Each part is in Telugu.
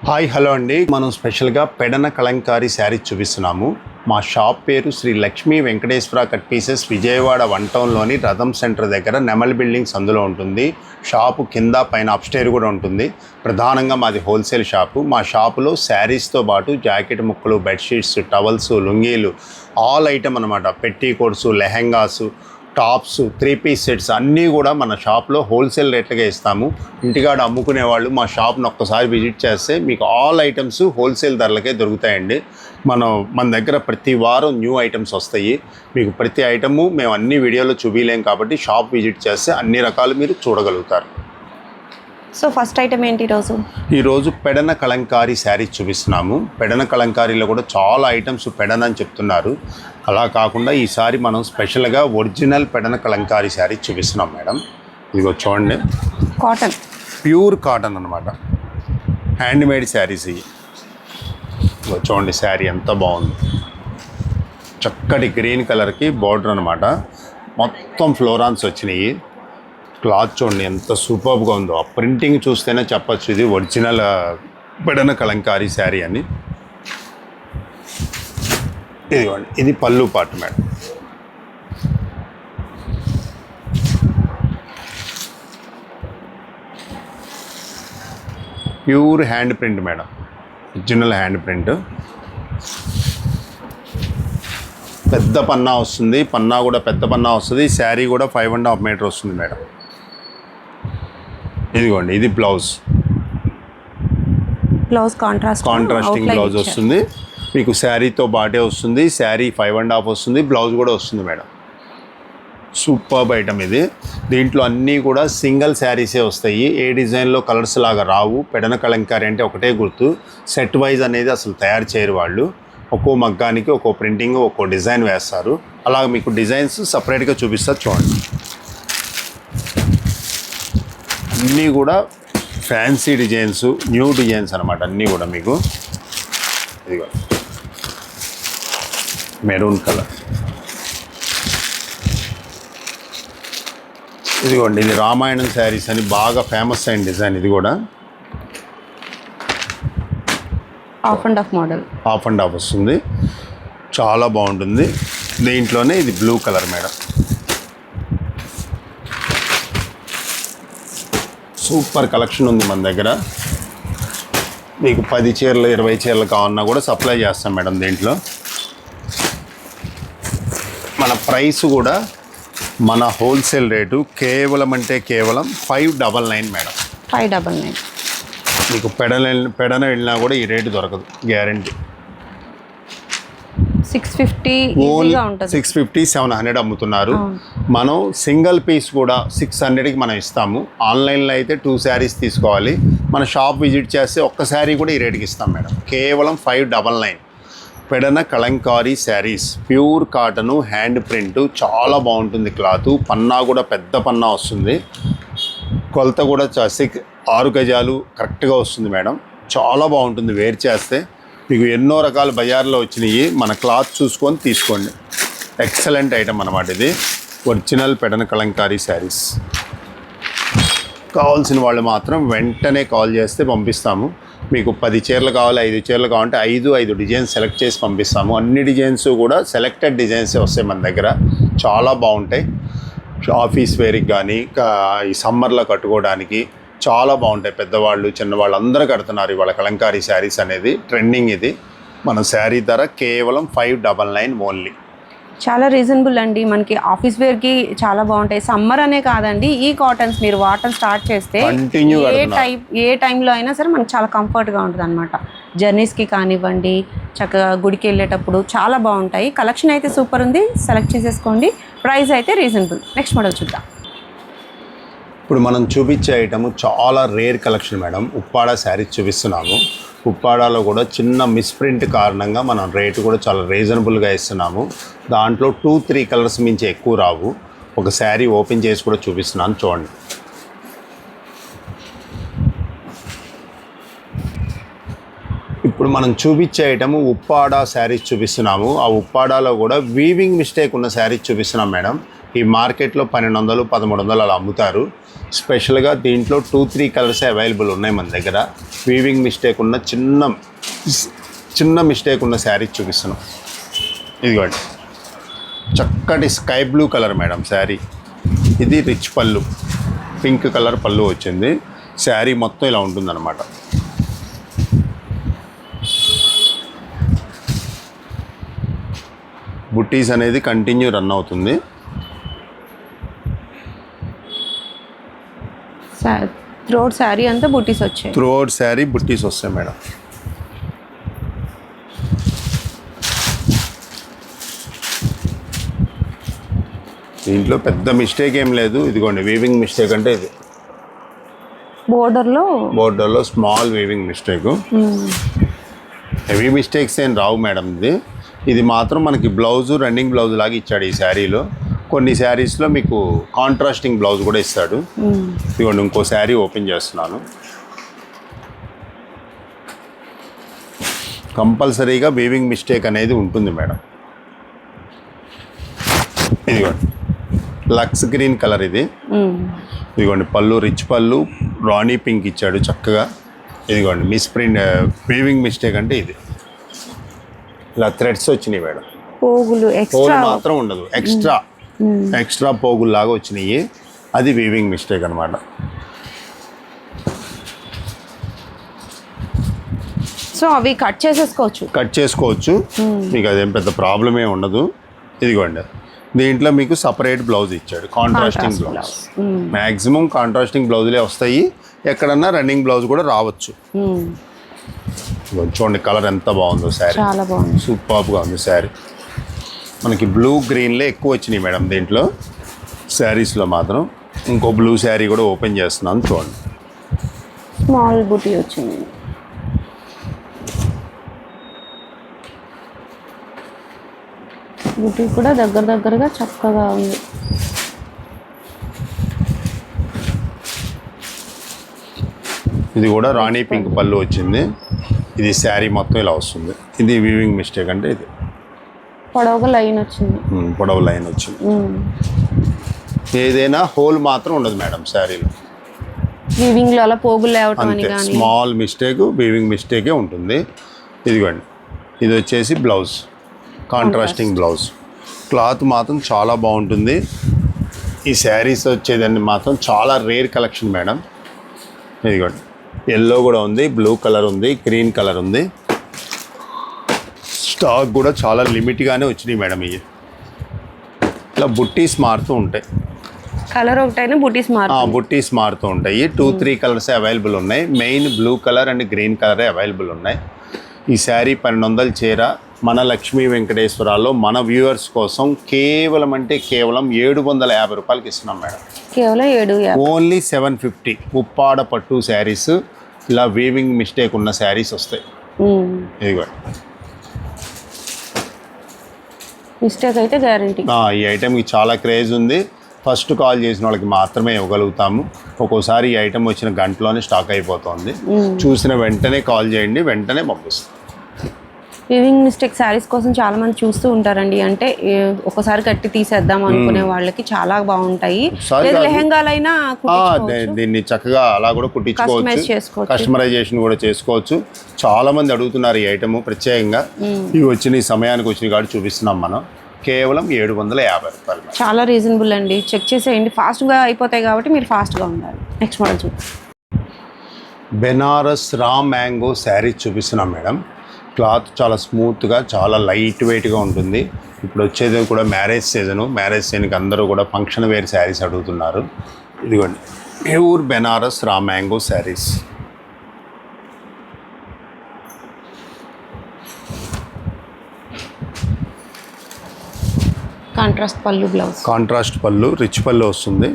హాయ్ హలో అండి. మనం స్పెషల్గా పెడన కలంకారీ శారీ చూపిస్తున్నాము. మా షాప్ పేరు శ్రీ లక్ష్మీ వెంకటేశ్వర కట్ పీసెస్, విజయవాడ 1 టౌన్లోని రథం సెంటర్ దగ్గర నెమల్ బిల్డింగ్స్ అందులో ఉంటుంది. షాపు కింద పైన అప్స్టైర్ కూడా ఉంటుంది. ప్రధానంగా మాది హోల్సేల్ షాపు. మా షాపులో శారీస్తో పాటు జాకెట్ ముక్కలు, బెడ్షీట్స్, టవల్స్, లుంగీలు, ఆల్ ఐటమ్ అనమాట. Petticoats, lehengas, tops, 3 piece sets అన్నీ కూడా మన షాప్లో హోల్సేల్ రేట్లుగా ఇస్తాము. ఇంటికాడ అమ్ముకునే వాళ్ళు మా షాప్ను ఒక్కసారి విజిట్ చేస్తే మీకు ఆల్ ఐటమ్స్ హోల్సేల్ ధరలకే దొరుకుతాయండి. మన దగ్గర ప్రతి వారం న్యూ ఐటమ్స్ వస్తాయి. మీకు ప్రతి ఐటము మేము అన్ని వీడియోలో చూపించలేం కాబట్టి షాప్ విజిట్ చేస్తే అన్ని రకాలు మీరు చూడగలుగుతారు. సో ఫస్ట్ ఐటమ్ ఏంటి ఈరోజు పెడన కలంకారీ శారీ చూపిస్తున్నాము. పెడన కలంకారీలో కూడా చాలా ఐటమ్స్ పెడన అని చెప్తున్నారు. అలా కాకుండా ఈసారి మనం స్పెషల్గా ఒరిజినల్ పెడన కలంకారీ శారీ చూపిస్తున్నాం మేడం. ఇదిగో చూడండి, కాటన్, ప్యూర్ కాటన్ అనమాట. హ్యాండ్మేడ్ శారీస్ ఇవి. ఇదిగో చూడండి, శారీ ఎంత బాగుంది. చక్కటి గ్రీన్ కలర్కి బార్డర్ అనమాట. మొత్తం ఫ్లోరాన్స్ వచ్చినాయి. క్లాత్ చూడండి ఎంత సూపర్గా ఉందో. ఆ ప్రింటింగ్ చూస్తేనే చెప్పచ్చు ఇది ఒరిజినల్ పెడన కలంకారీ శారీ అని. ఇదిగోండి, ఇది పళ్ళు పాటు madam. Pure hand print madam, original hand print. పెద్ద పన్నా వస్తుంది, పన్నా కూడా పెద్ద పన్నా వస్తుంది. శారీ కూడా 5.5 మీటర్ వస్తుంది మేడం. ఇదిగోండి, ఇది బ్లౌజ్ కాంట్రాస్టింగ్ బ్లౌజ్ వస్తుంది. మీకు శారీతో బాటే వస్తుంది. శారీ 5.5 వస్తుంది, బ్లౌజ్ కూడా వస్తుంది మేడం. సూపర్బ్ ఐటమ్ ఇది. దీంట్లో అన్నీ కూడా సింగిల్ శారీసే వస్తాయి. ఏ డిజైన్లో కలర్స్ లాగా రావు. పెడన కలంకారీ అంటే ఒకటే గుర్తు. సెట్ వైజ్ అనేది అసలు తయారు చేయరు వాళ్ళు. ఒక్కో మగ్గానికి ఒక్కో ప్రింటింగ్, ఒక్కో డిజైన్ వేస్తారు. అలా మీకు డిజైన్స్ సపరేట్గా చూపిస్తారు చూడండి. అన్నీ కూడా ఫ్యాన్సీ డిజైన్స్, న్యూ డిజైన్స్ అనమాట. అన్నీ కూడా మీకు ఇదిగో మెరూన్ కలర్. ఇదిగోండి, ఇది రామాయణం శారీస్ అని బాగా ఫేమస్ అయిన డిజైన్. ఇది కూడా హాఫ్ అండ్ హాఫ్ వస్తుంది. చాలా బాగుంటుంది. దీంట్లోనే ఇది blue colour madam. Super collection ఉంది మన దగ్గర. మీకు 10 చీరలు 20 చీరలు కావాలన్నా కూడా సప్లై చేస్తాం మేడం. దీంట్లో మన ప్రైస్ కూడా మన హోల్సేల్ రేటు కేవలం 599 మేడం. 599. మీకు పెడన వెళ్ళినా కూడా ఈ రేటు దొరకదు, గ్యారంటీ. 650 700 అమ్ముతున్నారు. మనం సింగిల్ పీస్ కూడా 600కి మనం ఇస్తాము. ఆన్లైన్లో అయితే 2 శారీస్ తీసుకోవాలి. మన షాప్ విజిట్ చేస్తే ఒక్క శారీ కూడా ఈ రేటుకి ఇస్తాం మేడం. కేవలం 599. Pedana Kalamkari saris, pure cotton, hand print, చాలా బాగుంటుంది క్లాత్. పన్నా కూడా పెద్ద పన్నా వస్తుంది. కొలత కూడా 6 గజాలు కరెక్ట్గా వస్తుంది మేడం. చాలా బాగుంటుంది వేర్ చేస్తే. మీకు ఎన్నో రకాల బజార్లో వచ్చినాయి. మన క్లాత్ చూసుకొని తీసుకోండి. ఎక్సలెంట్ ఐటమ్ అన్నమాట ఇది. ఒరిజినల్ పెడన కలంకారీ శారీస్. కావాల్సిన వాళ్ళు మాత్రం వెంటనే కాల్ చేస్తే పంపిస్తాము. మీకు 10 చీరలు కావాలి, 5 చీరలు కావాలంటే 5 డిజైన్స్ సెలెక్ట్ చేసి పంపిస్తాము. అన్ని డిజైన్స్ కూడా సెలెక్టెడ్ డిజైన్సే వస్తాయి మన దగ్గర. చాలా బాగుంటాయి. ఆఫీస్ వేర్కి కానీ ఈ సమ్మర్లో కట్టుకోవడానికి చాలా బాగుంటాయి. పెద్దవాళ్ళు చిన్నవాళ్ళు అందరూ కడుతున్నారు ఇవాళ కలంకారీ శారీస్ అనేది. ట్రెండింగ్ ఇది. మన శారీ ధర కేవలం 599 ఓన్లీ. చాలా రీజనబుల్ అండి. మనకి ఆఫీస్ వేర్కి చాలా బాగుంటాయి. సమ్మర్ అనే కాదండి, ఈ కాటన్స్ మీరు వాటర్ స్టార్ట్ చేస్తే ఏ టైంలో అయినా సరే మనకు చాలా కంఫర్ట్గా ఉంటుంది అనమాట. జర్నీస్కి కానివ్వండి, చక్కగా గుడికి వెళ్ళేటప్పుడు చాలా బాగుంటాయి. కలెక్షన్ అయితే సూపర్ ఉంది, సెలెక్ట్ చేసేసుకోండి. ప్రైస్ అయితే రీజనబుల్. నెక్స్ట్ మోడల్ చూద్దాం. ఇప్పుడు మనం చూపించే ఐటమ్ చాలా rare collection madam. Uppada saris చూపిస్తున్నాము. ఉప్పాడాలో కూడా చిన్న మిస్ప్రింట్ కారణంగా మనం రేటు కూడా చాలా రీజనబుల్గా ఇస్తున్నాము. దాంట్లో 2-3 కలర్స్ మించి ఎక్కువ రావు. ఒక శారీ ఓపెన్ చేసి కూడా చూపిస్తున్నాను చూడండి. ఇప్పుడు మనం చూపించే ఐటమ్ ఉప్పాడ శారీస్ చూపిస్తున్నాము. ఆ ఉప్పాడాలో కూడా వీవింగ్ మిస్టేక్ ఉన్న శారీస్ చూపిస్తున్నాం మేడం. ఈ మార్కెట్లో 1200, 1300 అలా అమ్ముతారు. స్పెషల్గా దీంట్లో 2-3 కలర్స్ అవైలబుల్ ఉన్నాయి మన దగ్గర. వీవింగ్ మిస్టేక్ ఉన్న చిన్న మిస్టేక్ ఉన్న శారీ చూపిస్తున్నాం. ఇదిగోండి, చక్కటి sky blue colour madam sari. ఇది రిచ్ పళ్ళు, పింక్ కలర్ పళ్ళు వచ్చింది. శారీ మొత్తం ఇలా ఉంటుందన్నమాట. బుట్టీస్ అనేది కంటిన్యూ రన్ అవుతుంది. త్రోట్ శారీ అంతా బుట్టీస్ వచ్చాయి. త్రోట్ శారీ బుట్టీస్ వస్తాయి మేడం. దీంట్లో పెద్ద మిస్టేక్ ఏం లేదు. ఇదిగోండి, వీవింగ్ మిస్టేక్ అంటే ఇది బోర్డర్లో small weaving mistake. Heavy mistakes ఏం రావు మేడం. ఇది మాత్రం మనకి బ్లౌజు రన్నింగ్ బ్లౌజ్ లాగా ఇచ్చాడు ఈ శారీలో. కొన్ని శారీస్లో మీకు కాంట్రాస్టింగ్ బ్లౌజ్ కూడా ఇస్తాడు. ఇదిగోండి, ఇంకో శారీ ఓపెన్ చేస్తున్నాను. కంపల్సరీగా వీవింగ్ మిస్టేక్ అనేది ఉంటుంది మేడం. ఇదిగోండి, లక్స్ గ్రీన్ కలర్ ఇది. ఇదిగోండి, పళ్ళు రిచ్ పళ్ళు, రాణి పింక్ ఇచ్చాడు చక్కగా. ఇదిగోండి, మిస్ప్రింట్ వీవింగ్ మిస్టేక్ అంటే ఇది. ఇలా థ్రెడ్స్ వచ్చినాయి మేడం. పోగులు మాత్రం ఉండదు, ఎక్స్ట్రా పోగులు లాగా వచ్చినాయి. అది వీవింగ్ మిస్టేక్ అనమాట. సో అవి కట్ చేసుకోవచ్చు. మీకు అదేం పెద్ద ప్రాబ్లమే ఉండదు. ఇదిగోండి, దీంట్లో మీకు సపరేట్ బ్లౌజ్ ఇచ్చాడు, కాంట్రాస్టింగ్ బ్లౌజ్. మ్యాక్సిమం కాంట్రాస్టింగ్ బ్లౌజులే వస్తాయి. ఎక్కడన్నా రన్నింగ్ బ్లౌజ్ కూడా రావచ్చు. చూడండి, కలర్ ఎంత బాగుందో శారీ. చాలా బాగుంది, సూపర్గా ఉంది శారీ. మనకి బ్లూ గ్రీన్లే ఎక్కువ వచ్చినాయి మేడం దీంట్లో. శారీస్లో మాత్రం ఇంకో బ్లూ శారీ కూడా ఓపెన్ చేస్తున్నాను. చూడండి, స్మాల్ బుటీ వచ్చింది. బుటీ కూడా దగ్గరగా చక్కగా ఉంది. ఇది కూడా రాణి పింక్ పళ్ళు వచ్చింది. ఇది శారీ మొత్తం ఇలా వస్తుంది. ఇది వీవింగ్ మిస్టేక్ అంటే ఇది పొడవు లైన్ వచ్చింది. ఏదైనా హోల్ మాత్రం ఉండదు మేడం శారీలో. వీవింగ్లో అలా పోగులు లేవటం అని కానీ స్మాల్ మిస్టేక్ వీవింగ్ మిస్టేకే ఉంటుంది. ఇదిగోండి, ఇది వచ్చేసి బ్లౌజ్, కాంట్రాస్టింగ్ బ్లౌజ్. క్లాత్ మాత్రం చాలా బాగుంటుంది. ఈ శారీస్ వచ్చేదాన్ని మాత్రం చాలా రేర్ కలెక్షన్ మేడం. ఇదిగోండి, ఎల్లో కూడా ఉంది, బ్లూ కలర్ ఉంది, గ్రీన్ కలర్ ఉంది. స్టాక్ కూడా చాలా లిమిట్గానే వచ్చినాయి మేడం. ఇవి ఇలా బుట్టీస్ మారుతూ ఉంటాయి. కలర్ ఒకటైనా బుట్టీస్ మారుతూ ఉంటాయి. 2-3 కలర్స్ అవైలబుల్ ఉన్నాయి. Main blue colour and green కలరే అవైలబుల్ ఉన్నాయి. ఈ శారీ 1200 చీర మన లక్ష్మీ వెంకటేశ్వరాల్లో మన వ్యూవర్స్ కోసం కేవలం 750 రూపాయలకి ఇస్తున్నాం మేడం. కేవలం 750. ఓన్లీ 750. ఉప్పాడ పట్టు శారీస్, ఇలా వీవింగ్ మిస్టేక్ ఉన్న శారీస్ వస్తాయి. ఇదిగోండి, మిస్టేక్ అయితే గ్యారంటీ. ఈ ఐటెంకి చాలా క్రేజ్ ఉంది. ఫస్ట్ కాల్ చేసిన వాళ్ళకి మాత్రమే ఇవ్వగలుగుతాము. ఒక్కోసారి ఈ ఐటెం వచ్చిన గంటలోనే స్టాక్ అయిపోతుంది. చూసిన వెంటనే కాల్ చేయండి, వెంటనే పంపిస్తాం. వీవింగ్ మిస్టేక్ శారీస్ కోసం చాలా మంది చూస్తూ ఉంటారండి. అంటే ఒకసారి కట్టి తీసేద్దాం అనుకునే వాళ్ళకి చాలా బాగుంటాయి. లెహంగాలైనా దీన్ని చక్కగా అలా కూడా కుట్టించుకోవచ్చు, కస్టమైజేషన్ కూడా చేసుకోవచ్చు. చాలా మంది అడుగుతున్నారు ఈ ఐటమ్ ప్రత్యేకంగా. ఇవి వచ్చిన సమయానికి వచ్చిన కాబట్టి చూపిస్తున్నాం మనం. కేవలం 750 రూపాయలు. చాలా రీజనబుల్ అండి. చెక్ చేసేయండి, ఫాస్ట్గా అయిపోతాయి కాబట్టి మీరు ఫాస్ట్గా ఉండాలి. నెక్స్ట్ మోడల్ చూద్దాం. బెనారస్ రా మ్యాంగో శారీ చూపిస్తున్నాం మేడం. క్లాత్ చాలా స్మూత్గా, చాలా లైట్ వెయిట్గా ఉంటుంది. ఇప్పుడు వచ్చేది కూడా మ్యారేజ్ సీజన్కి అందరూ కూడా ఫంక్షన్ వేర్ శారీస్ అడుగుతున్నారు. ఇదిగోండి, pure Banaras raw mango saris. Contrast pallu rich pallu వస్తుంది.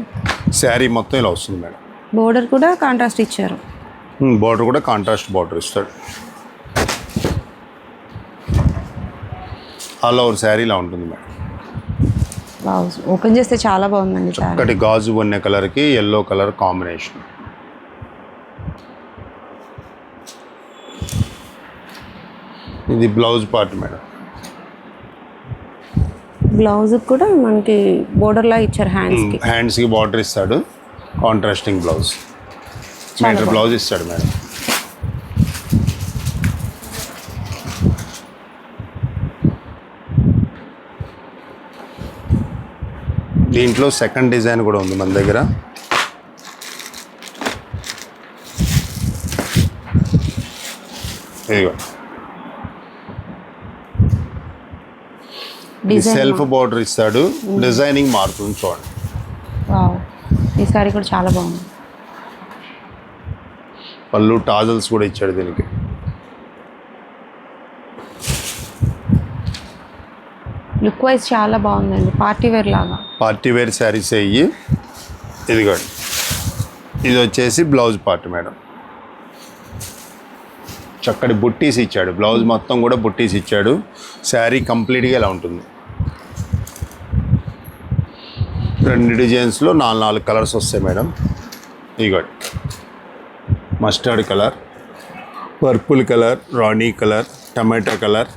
శారీ మొత్తం ఇలా వస్తుంది మేడం. బోర్డర్ కూడా కాంట్రాస్ట్ ఇచ్చారు. బోర్డర్ కూడా కాంట్రాస్ట్ బోర్డర్ ఇస్తాడు. ఆల్ ఓవర్ శారీ ఇలా ఉంటుంది మేడం. ఓపెన్ చేస్తే చాలా బాగుందండి. చక్కటి గాజు వన్నె కలర్కి ఎల్లో కలర్ కాంబినేషన్. ఇది బ్లౌజ్ పార్ట్ మేడం. బ్లౌజ్ కూడా మనకి బోర్డర్ లా ఇచ్చారు హ్యాండ్స్కి. హ్యాండ్స్కి బార్డర్ ఇస్తాడు, కాంట్రాస్టింగ్ బ్లౌజ్, మీటర్ బ్లౌజ్ ఇస్తాడు మేడం. దీంట్లో సెకండ్ డిజైన్ కూడా ఉంది మన దగ్గర. ఇదిగో సెల్ఫ్ బోర్డర్ ఇస్తాడు, డిజైనింగ్ మారుతుంది చూడండి. వావ్, ఈ సారీ కూడా చాలా బాగుంది. పళ్ళు టాజల్స్ కూడా ఇచ్చాడు దీనికి. లుక్ వైజ్ చాలా బాగుందండి, పార్టీ వేర్ లాగా. పార్టీ వేర్ శారీస్ అయ్యి. ఇదిగోండి, ఇది వచ్చేసి బ్లౌజ్ పార్ట్ మేడం. చక్కటి బుట్టీస్ ఇచ్చాడు, బ్లౌజ్ మొత్తం కూడా బుట్టీస్ ఇచ్చాడు. శారీ కంప్లీట్గా ఇలా ఉంటుంది. 2 డిజైన్స్లో 4 కలర్స్ వస్తాయి మేడం. ఇదిగోండి, mustard colour, purple colour, rani colour, tomato colour,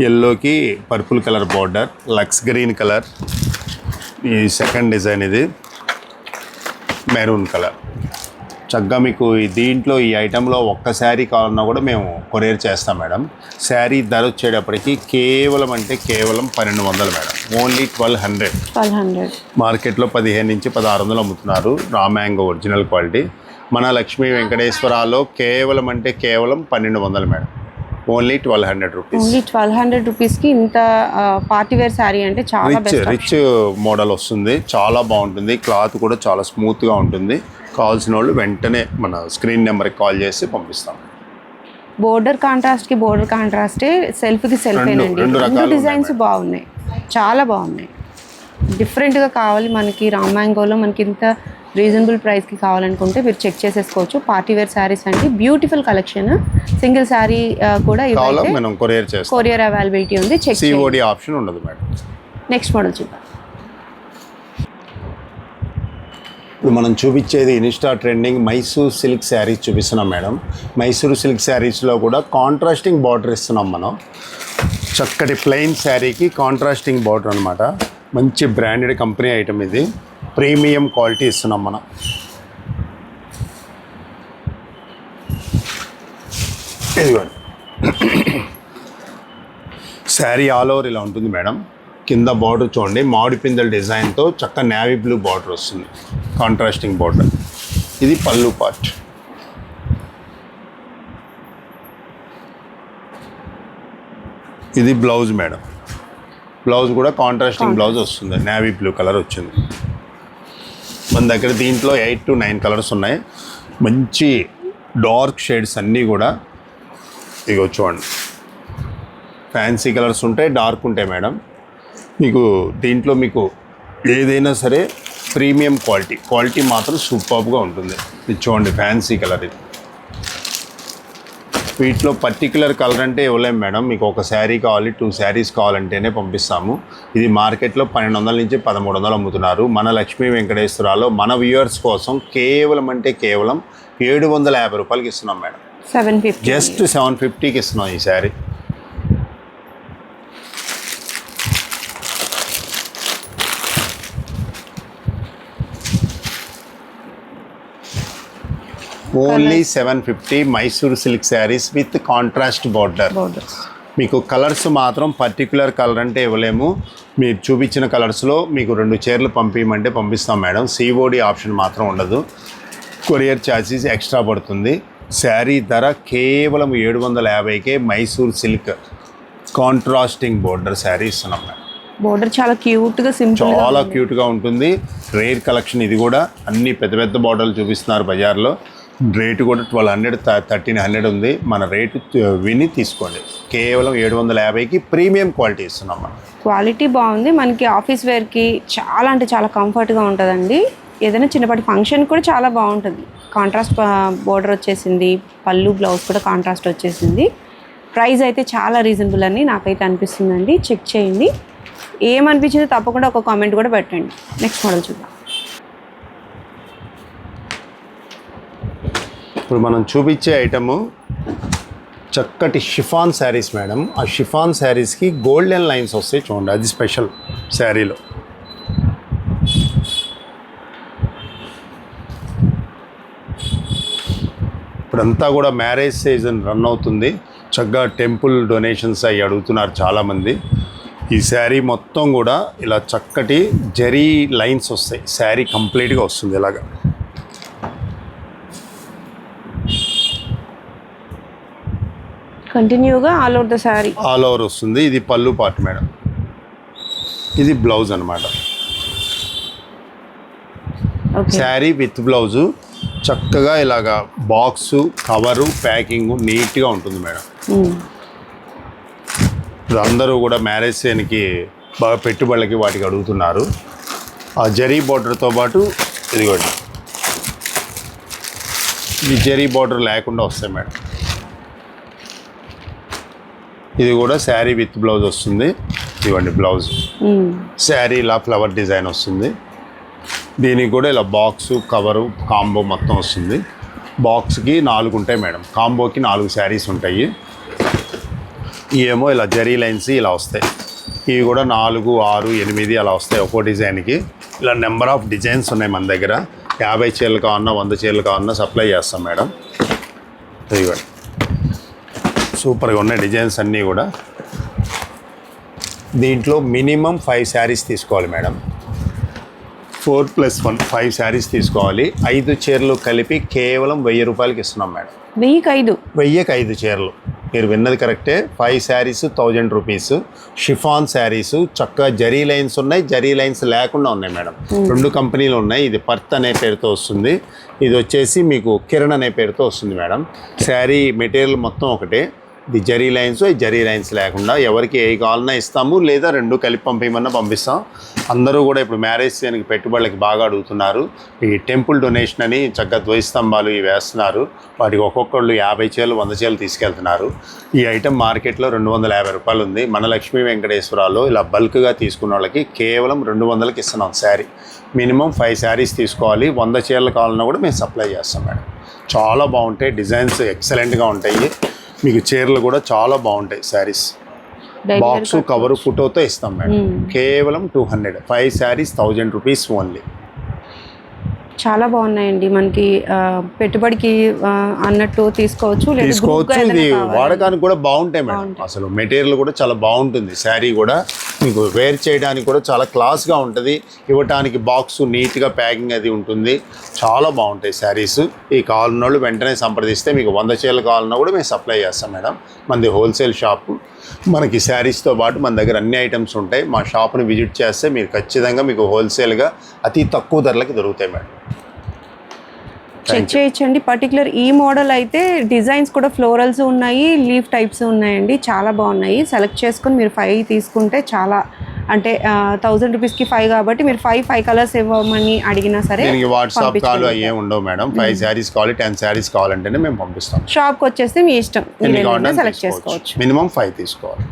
ఎల్లోకి పర్పుల్ కలర్ బార్డర్, లక్స్ గ్రీన్ కలర్, ఈ సెకండ్ డిజైన్ ఇది మెరూన్ కలర్. చక్కగా మీకు దీంట్లో ఈ ఐటెంలో ఒక్క శారీ కావాలన్నా కూడా మేము కొరియర్ చేస్తాం మేడం. శారీ ధర వచ్చేటప్పటికి కేవలం 1200 మేడం, ఓన్లీ 1200. మార్కెట్లో 15 నుంచి 1600 అమ్ముతున్నారు రా మ్యాంగో ఒరిజినల్ క్వాలిటీ. మన లక్ష్మీ వెంకటేశ్వరాలో కేవలం 1200 మేడం, ఓన్లీ 1200 రూపీస్. ఓన్లీ 1200 రూపీస్కి ఇంత పార్టీ వేర్ శారీ అంటే చాలా రిచ్ మోడల్ వస్తుంది, చాలా బాగుంటుంది. క్లాత్ కూడా చాలా స్మూత్గా ఉంటుంది. కావాల్సిన వాళ్ళు వెంటనే మన స్క్రీన్ నెంబర్కి కాల్ చేసి పంపిస్తాం. బోర్డర్ కాంట్రాస్ట్కి బోర్డర్ కాంట్రాస్టే, సెల్ఫ్కి సెల్ఫేనండి. రెండు డిజైన్స్ బాగున్నాయి, చాలా బాగున్నాయి. డిఫరెంట్గా కావాలి మనకి రామ్ మ్యాంగోలో, మనకి ఇంత రీజనబుల్ ప్రైస్కి కావాలనుకుంటే మీరు చెక్ చేసేసుకోవచ్చు. పార్టీ వేర్ శారీస్ అండి, బ్యూటిఫుల్ కలెక్షన్. సింగిల్ శారీ కూడా మనం కొరియర్ చేస్తాం, కొరియర్ అవైలబిలిటీ ఉంది. చెక్ సిఓడి ఆప్షన్ ఉండదు మేడం. నెక్స్ట్ మోడల్ చూద్దాం. ఇప్పుడు మనం చూపించేది Insta trending Mysore silk saris చూపిస్తున్నాం మేడం. మైసూర్ సిల్క్ శారీస్లో కూడా కాంట్రాస్టింగ్ బార్డర్ ఇస్తున్నాం మనం. చక్కటి ప్లెయిన్ శారీకి కాంట్రాస్టింగ్ బార్డర్ అనమాట. మంచి బ్రాండెడ్ కంపెనీ ఐటమ్ ఇది, ప్రీమియం క్వాలిటీ ఇస్తున్నాం మనం. ఇదిగోండి, శారీ ఆల్ ఓవర్ ఇలా ఉంటుంది మేడం. కింద బార్డర్ చూడండి, మామిడి పిందెల డిజైన్తో చక్క నేవీ బ్లూ బార్డర్ వస్తుంది, కాంట్రాస్టింగ్ బార్డర్. ఇది పళ్ళు పార్ట్. ఇది బ్లౌజ్ మేడం. బ్లౌజ్ కూడా కాంట్రాస్టింగ్ బ్లౌజ్ వస్తుంది, నేవీ బ్లూ కలర్ వచ్చింది మన దగ్గర. దీంట్లో 8 to 9 కలర్స్ ఉన్నాయి. మంచి డార్క్ షేడ్స్ అన్నీ కూడా ఇగో చూడండి. ఫ్యాన్సీ కలర్స్ ఉంటాయి, డార్క్ ఉంటాయి మేడం. మీకు దీంట్లో మీకు ఏదైనా సరే ప్రీమియం క్వాలిటీ మాత్రం సూపర్గా ఉంటుంది. ఇది చూడండి, ఫ్యాన్సీ కలర్ ఇది. వీటిలో పర్టికులర్ కలర్ అంటే ఇవ్వలేము మేడం. మీకు ఒక శారీ కావాలి, 2 శారీస్ కావాలంటేనే పంపిస్తాము. ఇది మార్కెట్లో 1200 నుంచి 1300 అమ్ముతున్నారు. మన లక్ష్మీ వెంకటేశ్వరాలో మన వ్యూవర్స్ కోసం కేవలం 750 రూపాయలకి ఇస్తున్నాం మేడం. 750, జస్ట్ 750కి ఇస్తున్నాం ఈ sari. Only 750 Mysore silk saris with contrast border. మీకు కలర్స్ మాత్రం పర్టికులర్ కలర్ అంటే ఇవ్వలేము. మీరు చూపించిన కలర్స్లో మీకు 2 చీరలు పంపించమంటే పంపిస్తాం మేడం. సిఓడి ఆప్షన్ మాత్రం ఉండదు, కొరియర్ ఛార్జెస్ ఎక్స్ట్రా పడుతుంది. శారీ ధర కేవలం 750కే Mysore silk contrasting border sari ఇస్తున్నాం మేడం. బోర్డర్ చాలా క్యూట్గా, సింపుల్, చాలా క్యూట్గా ఉంటుంది. రేర్ కలెక్షన్ ఇది కూడా. అన్ని పెద్ద పెద్ద బార్డర్లు చూపిస్తున్నారు బజార్లో. రేటు కూడా 1200, 1300 ఉంది. మన రేటు విని తీసుకోండి. కేవలం 750కి ప్రీమియం క్వాలిటీ ఇస్తున్నాం మనం. క్వాలిటీ బాగుంది. మనకి ఆఫీస్ వేర్కి చాలా అంటే చాలా కంఫర్ట్గా ఉంటుందండి. ఏదైనా చిన్నపాటి ఫంక్షన్ కూడా చాలా బాగుంటుంది. కాంట్రాస్ట్ బోర్డర్ వచ్చేసింది, పళ్ళు బ్లౌజ్ కూడా కాంట్రాస్ట్ వచ్చేసింది. ప్రైస్ అయితే చాలా రీజనబుల్ అని నాకైతే అనిపిస్తుందండి. చెక్ చేయండి, ఏమనిపించిందో తప్పకుండా ఒక కామెంట్ కూడా పెట్టండి. నెక్స్ట్ మోడల్ చూద్దాం. ఇప్పుడు మనం చూపించే ఐటము చక్కటి షిఫాన్ శారీస్ మేడం. ఆ షిఫాన్ శారీస్కి గోల్డెన్ లైన్స్ వస్తాయి చూడండి, అది స్పెషల్ శారీలో. ఇప్పుడంతా కూడా మ్యారేజ్ సీజన్ రన్ అవుతుంది, చక్కగా టెంపుల్ డొనేషన్స్ అవి అడుగుతున్నారు చాలామంది. ఈ శారీ మొత్తం కూడా ఇలా చక్కటి జరీ లైన్స్ వస్తాయి, శారీ కంప్లీట్గా వస్తుంది ఇలాగా. కంటిన్యూగా all over the sari all over వస్తుంది. ఇది పళ్ళు పార్ట్ మేడం, ఇది బ్లౌజ్ అనమాట. శారీ విత్ బ్లౌజు చక్కగా ఇలాగా బాక్సు కవరు ప్యాకింగ్ నీట్గా ఉంటుంది మేడం. ఇప్పుడు అందరూ కూడా మ్యారేజ్ సీన్కి బాగా పెట్టుబడులకి వాటికి అడుగుతున్నారు. ఆ జరీ బార్డర్తో పాటు ఇదిగోండి, ఈ జరీ బార్డర్ లేకుండా వస్తాయి మేడం. ఇది కూడా శారీ విత్ బ్లౌజ్ వస్తుంది. ఇదిగోండి బ్లౌజ్, శారీ ఇలా ఫ్లవర్ డిజైన్ వస్తుంది. దీనికి కూడా ఇలా బాక్సు కవరు కాంబో మొత్తం వస్తుంది. బాక్స్కి 4 ఉంటాయి మేడం, కాంబోకి 4 శారీస్ ఉంటాయి. ఇవేమో ఇలా జరీ లైన్స్ ఇలా వస్తాయి. ఇవి కూడా 4, 6, 8 అలా వస్తాయి ఒక్కో డిజైన్కి. ఇలా నెంబర్ ఆఫ్ డిజైన్స్ ఉన్నాయి మన దగ్గర. 50 చీరలు కావాలన్నా 100 చీరలు కావాలన్నా సప్లై చేస్తాం మేడం. ఇదిగోండి సూపర్గా ఉన్నాయి డిజైన్స్ అన్నీ కూడా. దీంట్లో మినిమం 5 శారీస్ తీసుకోవాలి మేడం. 4+1 5 శారీస్ తీసుకోవాలి. 5 చీరలు కలిపి కేవలం 1000 రూపాయలకి ఇస్తున్నాం మేడం. 1000కి 5 చీరలు. మీరు విన్నది కరెక్టే. 5 శారీస్ 1000 రూపీస్. షిఫాన్ శారీస్ చక్కగా జరీ లైన్స్ ఉన్నాయి, జరీ లైన్స్ లేకుండా ఉన్నాయి మేడం. 2 కంపెనీలు ఉన్నాయి. ఇది పర్త్ అనే పేరుతో వస్తుంది, ఇది వచ్చేసి మీకు కిరణ్ అనే పేరుతో వస్తుంది మేడం. శారీ మెటీరియల్ మొత్తం ఒకటే. ఇది జరీ లైన్స్, ఈ జరీ లైన్స్ లేకుండా ఎవరికి ఏ కావాలన్నా ఇస్తాము, లేదా 2 కలిపి పంపించమన్నా పంపిస్తాం. అందరూ కూడా ఇప్పుడు మ్యారేజ్ సీజన్కి పెట్టుబడులకి బాగా అడుగుతున్నారు. ఈ టెంపుల్ డొనేషన్ అని చక్కగా ద్వైస్తంభాలు ఇవి వేస్తున్నారు. వాటికి ఒక్కొక్కళ్ళు 50 చీరలు 100 చీరలు తీసుకెళ్తున్నారు. ఈ ఐటెం మార్కెట్లో 250 రూపాయలు ఉంది. మన లక్ష్మీ వెంకటేశ్వరాలో ఇలా బల్క్గా తీసుకున్న వాళ్ళకి కేవలం 200కి ఇస్తున్నాం శారీ. మినిమం 5 శారీస్ తీసుకోవాలి. 100 చీరలు కావాలన్నా కూడా మేము సప్లై చేస్తాం మేడం. చాలా బాగుంటాయి, డిజైన్స్ ఎక్సలెంట్గా ఉంటాయి. మీకు చీరలు కూడా చాలా బాగుంటాయి. శారీస్ బాక్సు కవరు ఫోటోతో ఇస్తాం మేడం. కేవలం 200. 5 శారీస్ 1000 రూపీస్ ఓన్లీ. చాలా బాగున్నాయండి. మనకి పెట్టుబడికి అన్నట్టు తీసుకోవచ్చు. ఇది వాడకానికి కూడా బాగుంటాయి మేడం. అసలు మెటీరియల్ కూడా చాలా బాగుంటుంది. శారీ కూడా మీకు వేర్ చేయడానికి కూడా చాలా క్లాస్గా ఉంటుంది. ఇవ్వటానికి బాక్సు నీట్గా ప్యాకింగ్ అది ఉంటుంది. చాలా బాగుంటాయి శారీస్. ఈ కావాలన్న వాళ్ళు వెంటనే సంప్రదిస్తే మీకు 100 చీరలు కావాలన్నా కూడా మేము సప్లై చేస్తాం మేడం. మనది హోల్సేల్ షాపు. మనకి శారీస్తో పాటు మన దగ్గర అన్ని ఐటమ్స్ ఉంటాయి. మా షాప్ని విజిట్ చేస్తే మీరు ఖచ్చితంగా మీకు హోల్సేల్గా అతి తక్కువ ధరలకి దొరుకుతాయి మేడం. చెక్ చేయొచ్చండి. పర్టికులర్ ఈ మోడల్ అయితే డిజైన్స్ కూడా ఫ్లోరల్స్ ఉన్నాయి, లీఫ్ టైప్స్ ఉన్నాయండి. చాలా బాగున్నాయి. సెలెక్ట్ చేసుకొని మీరు 5 తీసుకుంటే చాలా, అంటే 1000 రూపీస్కి 5 కాబట్టి మీరు 5 కలర్స్ ఇవ్వమని అడిగినా సరే దీనికి వాట్సాప్ కాల్ అయ్యే ఉండవు మేడం. 5 శారీస్ కావాలి, 10 శారీస్ కావాలంటేనే మేము పంపిస్తాం. షాప్కి వచ్చేస్తే మీ ఇష్టం, సెలెక్ట్ చేసుకోవచ్చు. మినిమం 5 తీసుకోవాలి.